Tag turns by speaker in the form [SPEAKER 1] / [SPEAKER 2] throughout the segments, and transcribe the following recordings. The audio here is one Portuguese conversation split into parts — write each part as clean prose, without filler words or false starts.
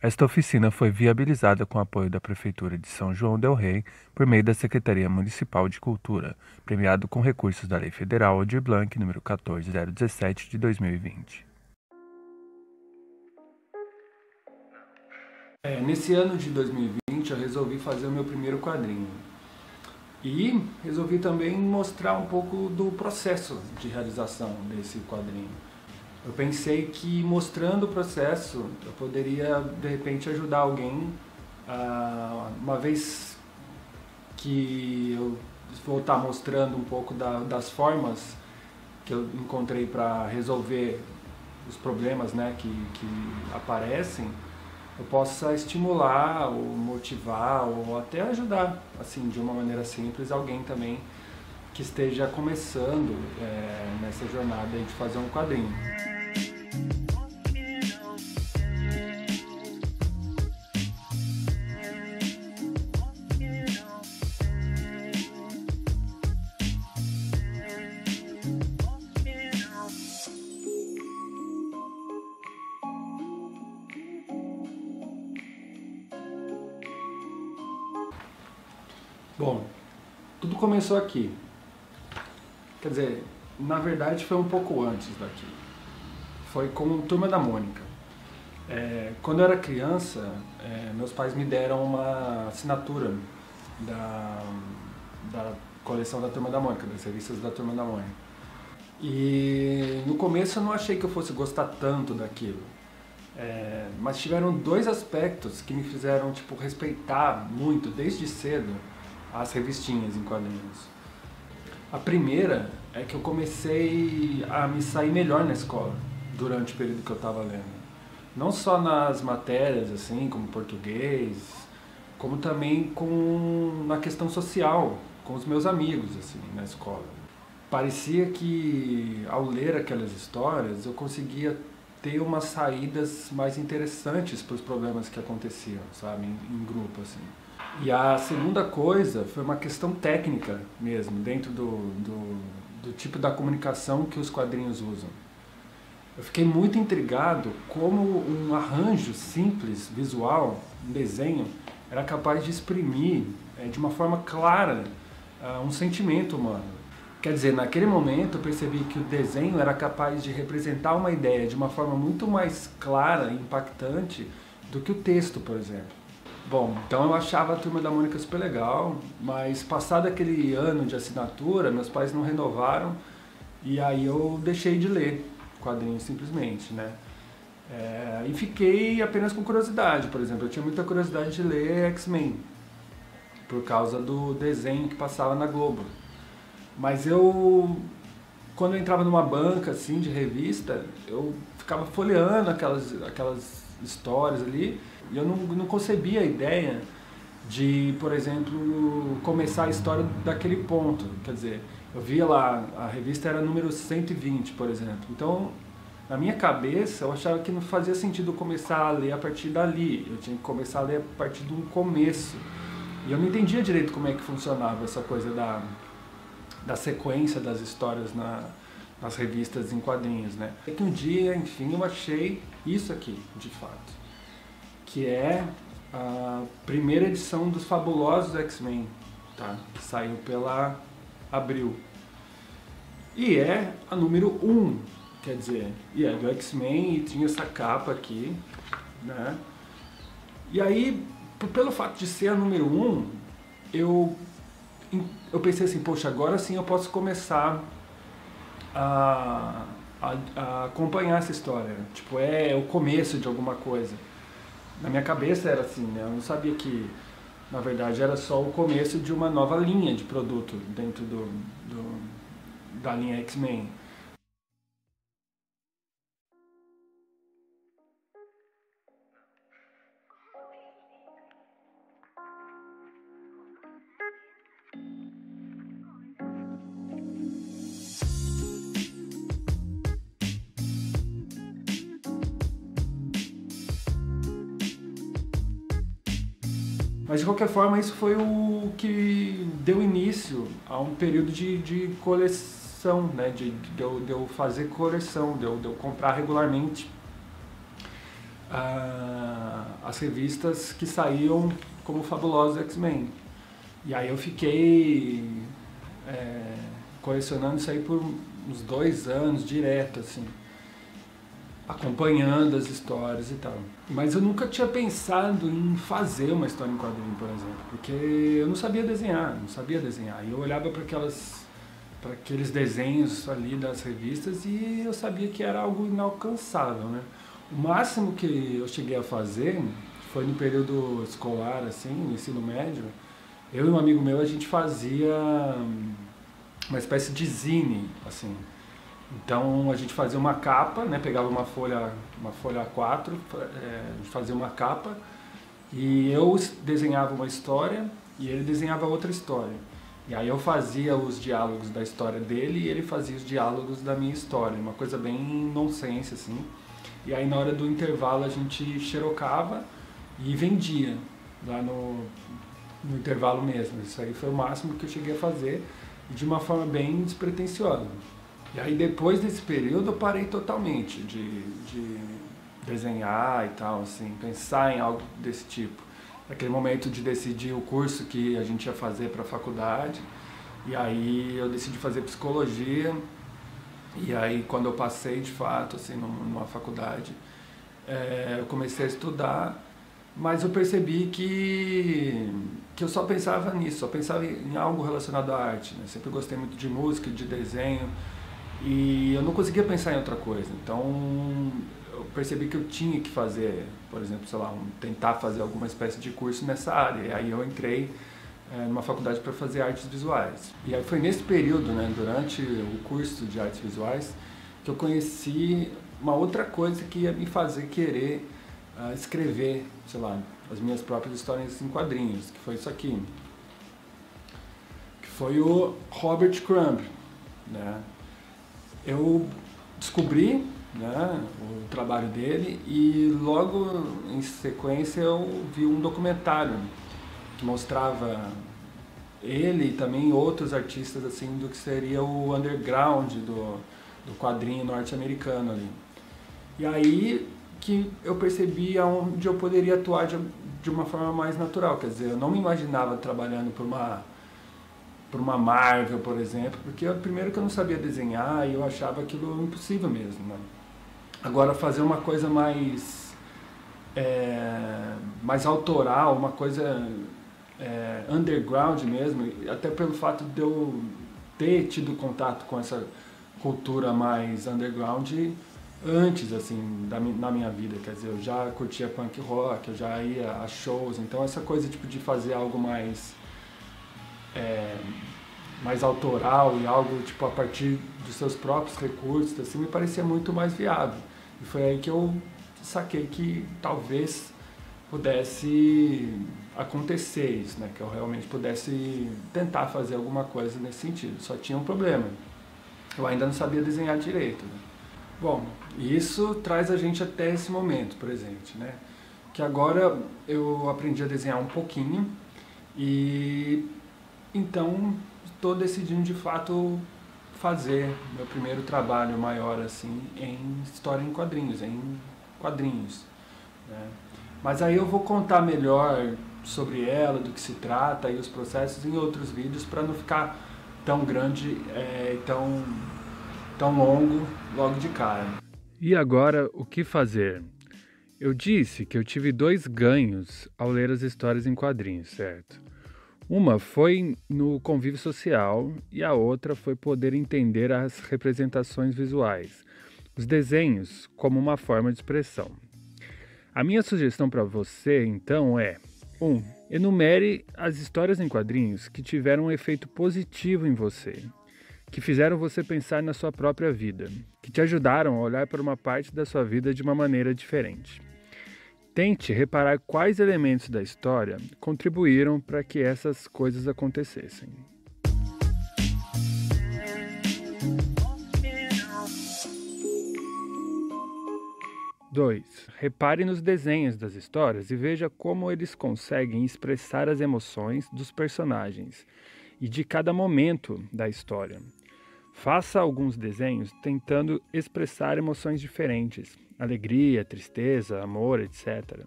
[SPEAKER 1] Esta oficina foi viabilizada com o apoio da Prefeitura de São João del Rei por meio da Secretaria Municipal de Cultura, premiado com recursos da Lei Federal Aldir Blanc número 14.017 de 2020.
[SPEAKER 2] Nesse ano de 2020 eu resolvi fazer o meu primeiro quadrinho. E resolvi também mostrar um pouco do processo de realização desse quadrinho. Eu pensei que mostrando o processo eu poderia de repente ajudar alguém, uma vez que eu vou estar mostrando um pouco das formas que eu encontrei para resolver os problemas, né, que aparecem, eu possa estimular ou motivar ou até ajudar, assim, de uma maneira simples, alguém também que esteja começando nessa jornada de fazer um quadrinho. Bom, tudo começou aqui. Quer dizer, na verdade foi um pouco antes daqui. Foi com Turma da Mônica. Quando eu era criança, meus pais me deram uma assinatura da coleção da Turma da Mônica, das revistas da Turma da Mônica. E no começo eu não achei que eu fosse gostar tanto daquilo. Mas tiveram dois aspectos que me fizeram tipo, respeitar muito, desde cedo, as revistinhas em quadrinhos. A primeira é que eu comecei a me sair melhor na escola durante o período que eu estava lendo. Não só nas matérias, assim, como português, como também na questão social, com os meus amigos, assim, na escola. Parecia que, ao ler aquelas histórias, eu conseguia ter umas saídas mais interessantes para os problemas que aconteciam, sabe, em grupo, assim. E a segunda coisa foi uma questão técnica mesmo, dentro do tipo da comunicação que os quadrinhos usam. Eu fiquei muito intrigado como um arranjo simples, visual, um desenho, era capaz de exprimir de uma forma clara um sentimento humano. Quer dizer, naquele momento eu percebi que o desenho era capaz de representar uma ideia de uma forma muito mais clara e impactante do que o texto, por exemplo. Bom, então eu achava a Turma da Mônica super legal, mas passado aquele ano de assinatura, meus pais não renovaram e aí eu deixei de ler quadrinhos simplesmente, né? E fiquei apenas com curiosidade, por exemplo, eu tinha muita curiosidade de ler X-Men, por causa do desenho que passava na Globo. Mas quando eu entrava numa banca assim de revista, eu ficava folheando aquelas histórias ali, e eu não concebia a ideia de, por exemplo, começar a história daquele ponto. Quer dizer, eu via lá, a revista era número 120, por exemplo. Então, na minha cabeça, eu achava que não fazia sentido começar a ler a partir dali. Eu tinha que começar a ler a partir de um começo. E eu não entendia direito como é que funcionava essa coisa da sequência das histórias nas revistas em quadrinhos, né? É que um dia, enfim, eu achei isso aqui, de fato, que é a primeira edição dos Fabulosos X-Men, tá? Que saiu pela Abril. E é a número 1, quer dizer, e é do X-Men e tinha essa capa aqui, né? E aí, pelo fato de ser a número 1, eu pensei assim, poxa, agora sim eu posso começar a acompanhar essa história. Tipo, é o começo de alguma coisa. Na minha cabeça era assim, né? Eu não sabia que, na verdade, era só o começo de uma nova linha de produto dentro da linha X-Men. Mas de qualquer forma, isso foi o que deu início a um período de coleção, né? de eu fazer coleção, de eu comprar regularmente as revistas que saíam como Fabulosos X-Men. E aí eu fiquei colecionando isso aí por uns 2 anos direto, assim, acompanhando as histórias e tal. Mas eu nunca tinha pensado em fazer uma história em quadrinho, por exemplo, porque eu não sabia desenhar. E eu olhava para aqueles desenhos ali das revistas e eu sabia que era algo inalcançável, né? O máximo que eu cheguei a fazer foi no período escolar, assim, no ensino médio. Eu e um amigo meu, a gente fazia uma espécie de zine, assim. Então a gente fazia uma capa, né? Pegava uma folha A4, a gente fazia uma capa e eu desenhava uma história e ele desenhava outra história. E aí eu fazia os diálogos da história dele e ele fazia os diálogos da minha história, uma coisa bem nonsense, assim. E aí na hora do intervalo a gente xerocava e vendia lá no intervalo mesmo. Isso aí foi o máximo que eu cheguei a fazer de uma forma bem despretensiosa. E aí depois desse período eu parei totalmente de desenhar e tal, assim, pensar em algo desse tipo. Naquele momento de decidir o curso que a gente ia fazer para a faculdade, e aí eu decidi fazer psicologia, e aí quando eu passei de fato assim, numa faculdade, eu comecei a estudar, mas eu percebi que eu só pensava nisso, só pensava em algo relacionado à arte, né? Sempre gostei muito de música, de desenho, e eu não conseguia pensar em outra coisa. Então eu percebi que eu tinha que fazer, por exemplo, sei lá, tentar fazer alguma espécie de curso nessa área. E aí eu entrei numa faculdade para fazer artes visuais. E aí foi nesse período, né, durante o curso de artes visuais, que eu conheci uma outra coisa que ia me fazer querer escrever, sei lá, as minhas próprias histórias em quadrinhos, que foi isso aqui, que foi o Robert Crumb, né? Eu descobri, né, o trabalho dele e logo em sequência eu vi um documentário que mostrava ele e também outros artistas assim do que seria o underground do quadrinho norte-americano ali. E aí que eu percebi onde eu poderia atuar de uma forma mais natural, quer dizer, eu não me imaginava trabalhando por uma Marvel, por exemplo, porque primeiro que eu não sabia desenhar e eu achava aquilo impossível mesmo, né? Agora fazer uma coisa mais autoral, uma coisa underground mesmo, até pelo fato de eu ter tido contato com essa cultura mais underground antes, assim, na minha vida, quer dizer, eu já curtia punk rock, eu já ia a shows, então essa coisa tipo de fazer algo mais autoral e algo tipo a partir dos seus próprios recursos, assim, me parecia muito mais viável. E foi aí que eu saquei que talvez pudesse acontecer isso, né? Que eu realmente pudesse tentar fazer alguma coisa nesse sentido. Só tinha um problema. Eu ainda não sabia desenhar direito, né? Bom, isso traz a gente até esse momento presente, né? Que agora eu aprendi a desenhar um pouquinho e então estou decidindo de fato fazer meu primeiro trabalho maior assim em história em quadrinhos, né? Mas aí eu vou contar melhor sobre ela, do que se trata e os processos em outros vídeos para não ficar tão grande e tão longo logo de cara.
[SPEAKER 1] E agora, o que fazer? Eu disse que eu tive 2 ganhos ao ler as histórias em quadrinhos, certo? Uma foi no convívio social e a outra foi poder entender as representações visuais, os desenhos como uma forma de expressão. A minha sugestão para você, então, é 1. Enumere as histórias em quadrinhos que tiveram um efeito positivo em você, que fizeram você pensar na sua própria vida, que te ajudaram a olhar para uma parte da sua vida de uma maneira diferente. Tente reparar quais elementos da história contribuíram para que essas coisas acontecessem. 2. Repare nos desenhos das histórias e veja como eles conseguem expressar as emoções dos personagens e de cada momento da história. Faça alguns desenhos tentando expressar emoções diferentes, alegria, tristeza, amor, etc.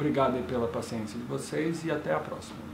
[SPEAKER 2] Obrigado aí pela paciência de vocês e até a próxima.